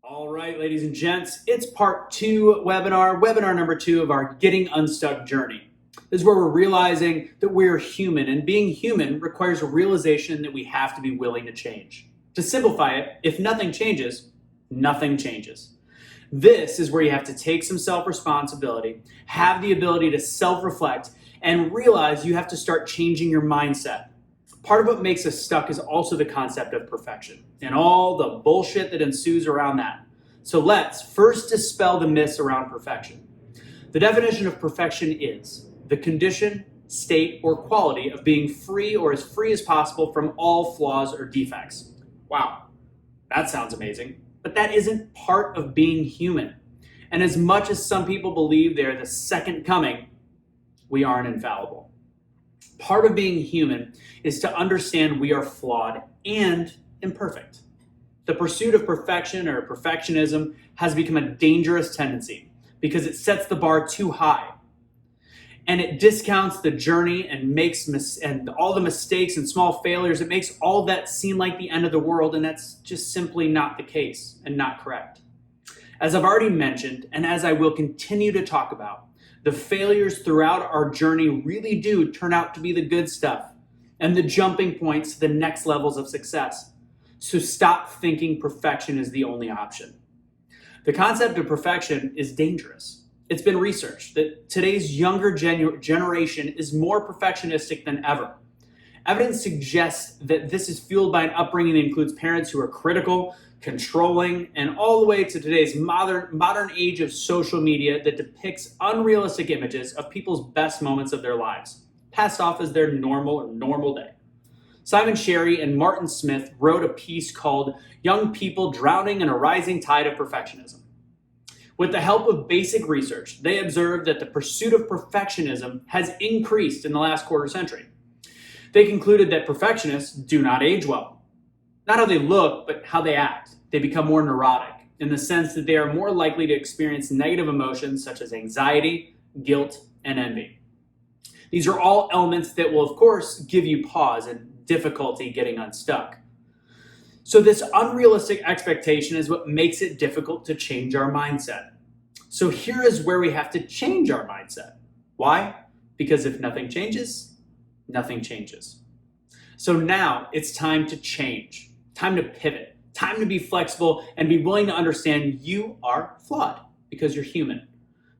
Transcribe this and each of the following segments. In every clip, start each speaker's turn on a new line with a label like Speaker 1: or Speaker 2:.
Speaker 1: All right, ladies and gents, it's part two webinar number 2 of our Getting Unstuck journey. This is where we're realizing that we're human, and being human requires a realization that we have to be willing to change. To simplify it, if nothing changes, nothing changes. This is where you have to take some self-responsibility, have the ability to self-reflect, and realize you have to start changing your mindset. Part of what makes us stuck is also the concept of perfection and all the bullshit that ensues around that. So let's first dispel the myths around perfection. The definition of perfection is the condition, state, or quality of being free or as free as possible from all flaws or defects. Wow, that sounds amazing, but that isn't part of being human. And as much as some people believe they're the second coming, we aren't infallible. Part of being human is to understand we are flawed and imperfect. The pursuit of perfection or perfectionism has become a dangerous tendency because it sets the bar too high. And it discounts the journey and makes and all the mistakes and small failures. It makes all that seem like the end of the world, and that's just simply not the case and not correct. As I've already mentioned, and as I will continue to talk about, the failures throughout our journey really do turn out to be the good stuff and the jumping points to the next levels of success. So stop thinking perfection is the only option. The concept of perfection is dangerous. It's been researched that today's younger generation is more perfectionistic than ever. Evidence suggests that this is fueled by an upbringing that includes parents who are critical, controlling, and all the way to today's modern age of social media that depicts unrealistic images of people's best moments of their lives, passed off as their normal day. Simon Sherry and Martin Smith wrote a piece called Young People Drowning in a Rising Tide of Perfectionism. With the help of basic research, they observed that the pursuit of perfectionism has increased in the last quarter century. They concluded that perfectionists do not age well. Not how they look, but how they act. They become more neurotic in the sense that they are more likely to experience negative emotions such as anxiety, guilt, and envy. These are all elements that will, of course, give you pause and difficulty getting unstuck. So this unrealistic expectation is what makes it difficult to change our mindset. So here is where we have to change our mindset. Why? Because if nothing changes, nothing changes. So now it's time to change, time to pivot, time to be flexible and be willing to understand you are flawed because you're human,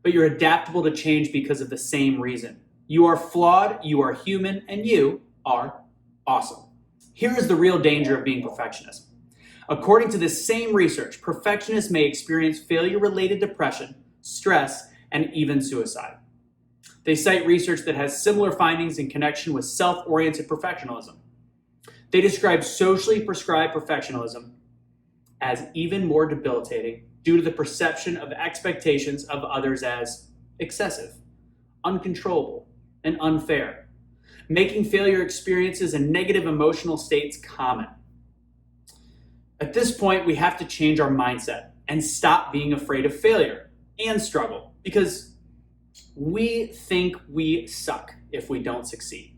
Speaker 1: but you're adaptable to change because of the same reason. You are flawed, you are human, and you are awesome. Here is the real danger of being perfectionist. According to this same research, perfectionists may experience failure-related depression, stress, and even suicide. They cite research that has similar findings in connection with self-oriented perfectionism. They describe socially prescribed perfectionism as even more debilitating due to the perception of expectations of others as excessive, uncontrollable, and unfair, making failure experiences and negative emotional states common. At this point, we have to change our mindset and stop being afraid of failure and struggle because we think we suck if we don't succeed.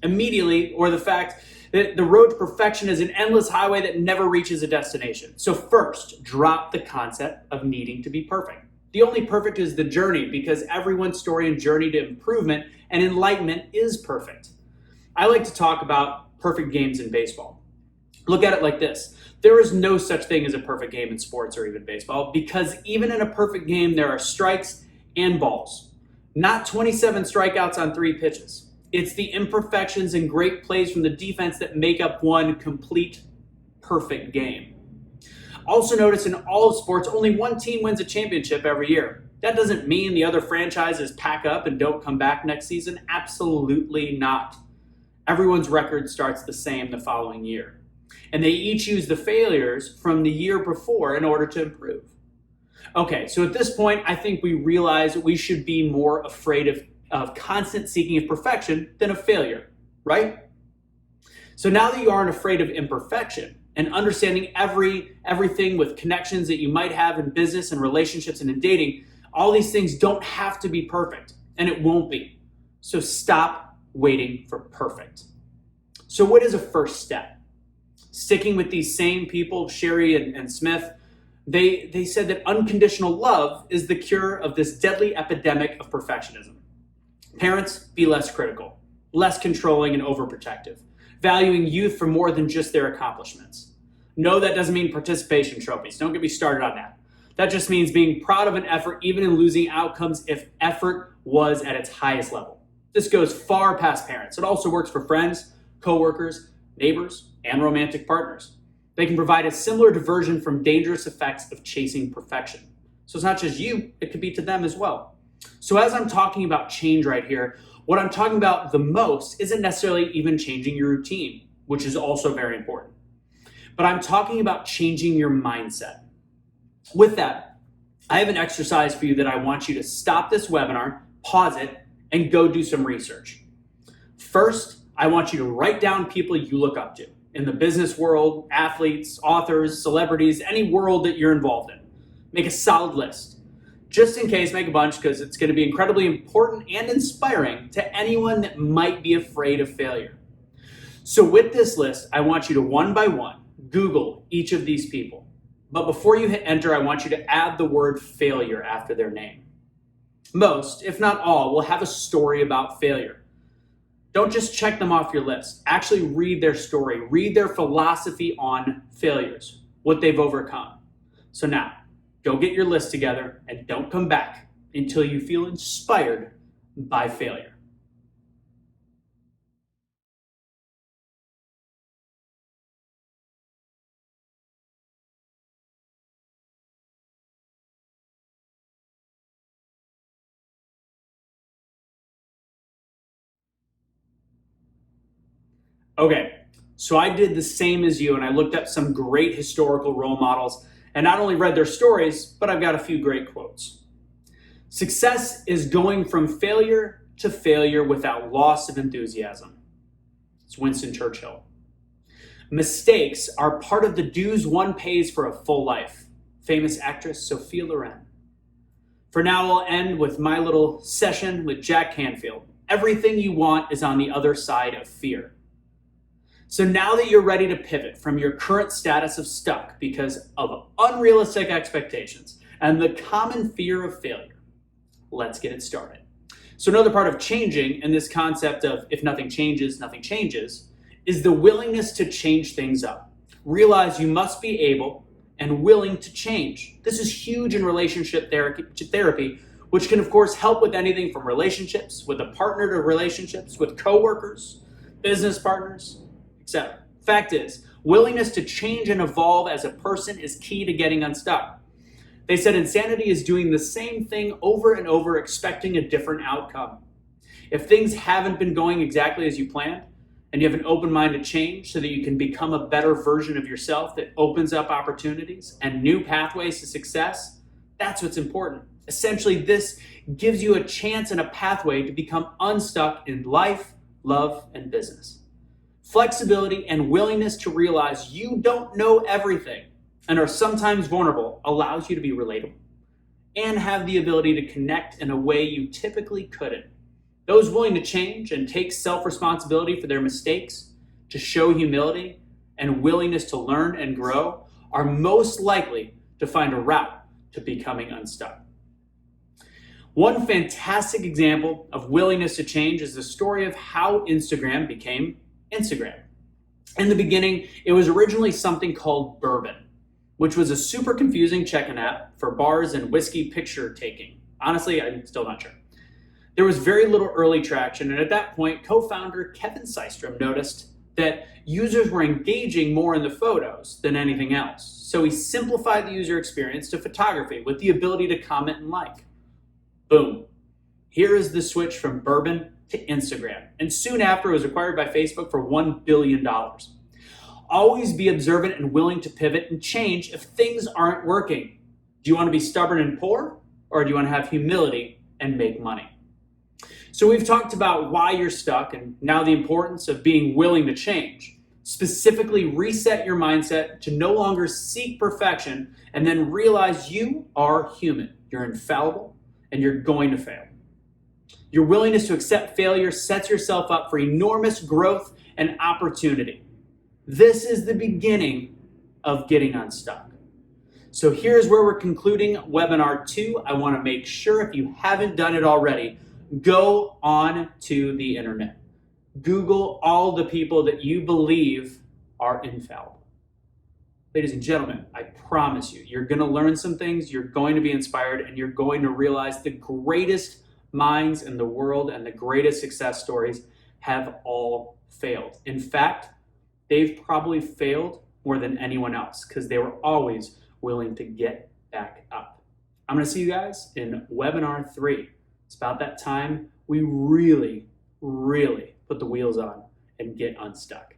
Speaker 1: Immediately, or the fact that the road to perfection is an endless highway that never reaches a destination. So first, drop the concept of needing to be perfect. The only perfect is the journey because everyone's story and journey to improvement and enlightenment is perfect. I like to talk about perfect games in baseball. Look at it like this. There is no such thing as a perfect game in sports or even baseball because even in a perfect game, there are strikes and balls. Not 27 strikeouts on 3 pitches. It's the imperfections and great plays from the defense that make up one complete, perfect game. Also notice in all sports, only one team wins a championship every year. That doesn't mean the other franchises pack up and don't come back next season. Absolutely not. Everyone's record starts the same the following year. And they each use the failures from the year before in order to improve. Okay, so at this point, I think we realize we should be more afraid of constant seeking of perfection than of failure, right? So now that you aren't afraid of imperfection and understanding everything with connections that you might have in business and relationships and in dating, all these things don't have to be perfect, and it won't be. So stop waiting for perfect. So what is a first step? Sticking with these same people, Sherry and Smith, They said that unconditional love is the cure of this deadly epidemic of perfectionism. Parents, be less critical, less controlling and overprotective, valuing youth for more than just their accomplishments. No, that doesn't mean participation trophies. Don't get me started on that. That just means being proud of an effort, even in losing outcomes if effort was at its highest level. This goes far past parents. It also works for friends, coworkers, neighbors, and romantic partners. They can provide a similar diversion from dangerous effects of chasing perfection. So it's not just you, it could be to them as well. So as I'm talking about change right here, what I'm talking about the most isn't necessarily even changing your routine, which is also very important. But I'm talking about changing your mindset. With that, I have an exercise for you that I want you to stop this webinar, pause it, and go do some research. First, I want you to write down people you look up to in the business world, athletes, authors, celebrities, any world that you're involved in. Make a solid list. Just in case, make a bunch because it's going to be incredibly important and inspiring to anyone that might be afraid of failure. So with this list, I want you to one by one Google each of these people. But before you hit enter, I want you to add the word failure after their name. Most, if not all, will have a story about failure. Don't just check them off your list. Actually read their story. Read their philosophy on failures, what they've overcome. So now, go get your list together and don't come back until you feel inspired by failure. Okay, so I did the same as you and I looked up some great historical role models and not only read their stories, but I've got a few great quotes. Success is going from failure to failure without loss of enthusiasm. It's Winston Churchill. Mistakes are part of the dues one pays for a full life. Famous actress Sophia Loren. For now, I'll end with my little session with Jack Canfield. Everything you want is on the other side of fear. So now that you're ready to pivot from your current status of stuck because of unrealistic expectations and the common fear of failure, let's get it started. So another part of changing and this concept of if nothing changes, nothing changes, is the willingness to change things up. Realize you must be able and willing to change. This is huge in relationship therapy, which can of course help with anything from relationships, with a partner to relationships, with coworkers, business partners, etc. Fact is, willingness to change and evolve as a person is key to getting unstuck. They said insanity is doing the same thing over and over, expecting a different outcome. If things haven't been going exactly as you planned, and you have an open mind to change so that you can become a better version of yourself that opens up opportunities and new pathways to success, that's what's important. Essentially, this gives you a chance and a pathway to become unstuck in life, love, and business. Flexibility and willingness to realize you don't know everything and are sometimes vulnerable allows you to be relatable and have the ability to connect in a way you typically couldn't. Those willing to change and take self-responsibility for their mistakes, to show humility and willingness to learn and grow, are most likely to find a route to becoming unstuck. One fantastic example of willingness to change is the story of how Instagram became Instagram. In the beginning, it was originally something called Bourbon, which was a super confusing check-in app for bars and whiskey picture taking. Honestly, I'm still not sure. There was very little early traction, and at that point, co-founder Kevin Systrom noticed that users were engaging more in the photos than anything else. So he simplified the user experience to photography with the ability to comment and like. Boom. Here is the switch from Bourbon to Instagram, and soon after it was acquired by Facebook for $1 billion. Always be observant and willing to pivot and change if things aren't working. Do you want to be stubborn and poor, or do you want to have humility and make money? So we've talked about why you're stuck and now the importance of being willing to change. Specifically, reset your mindset to no longer seek perfection and then realize you are human. You're infallible and you're going to fail. Your willingness to accept failure sets yourself up for enormous growth and opportunity. This is the beginning of getting unstuck. So here's where we're concluding webinar 2. I want to make sure, if you haven't done it already, go on to the internet. Google all the people that you believe are infallible. Ladies and gentlemen, I promise you, you're going to learn some things, you're going to be inspired, and you're going to realize the greatest minds in the world and the greatest success stories have all failed. In fact, they've probably failed more than anyone else because they were always willing to get back up. I'm going to see you guys in webinar 3. It's about that time we really put the wheels on and get unstuck.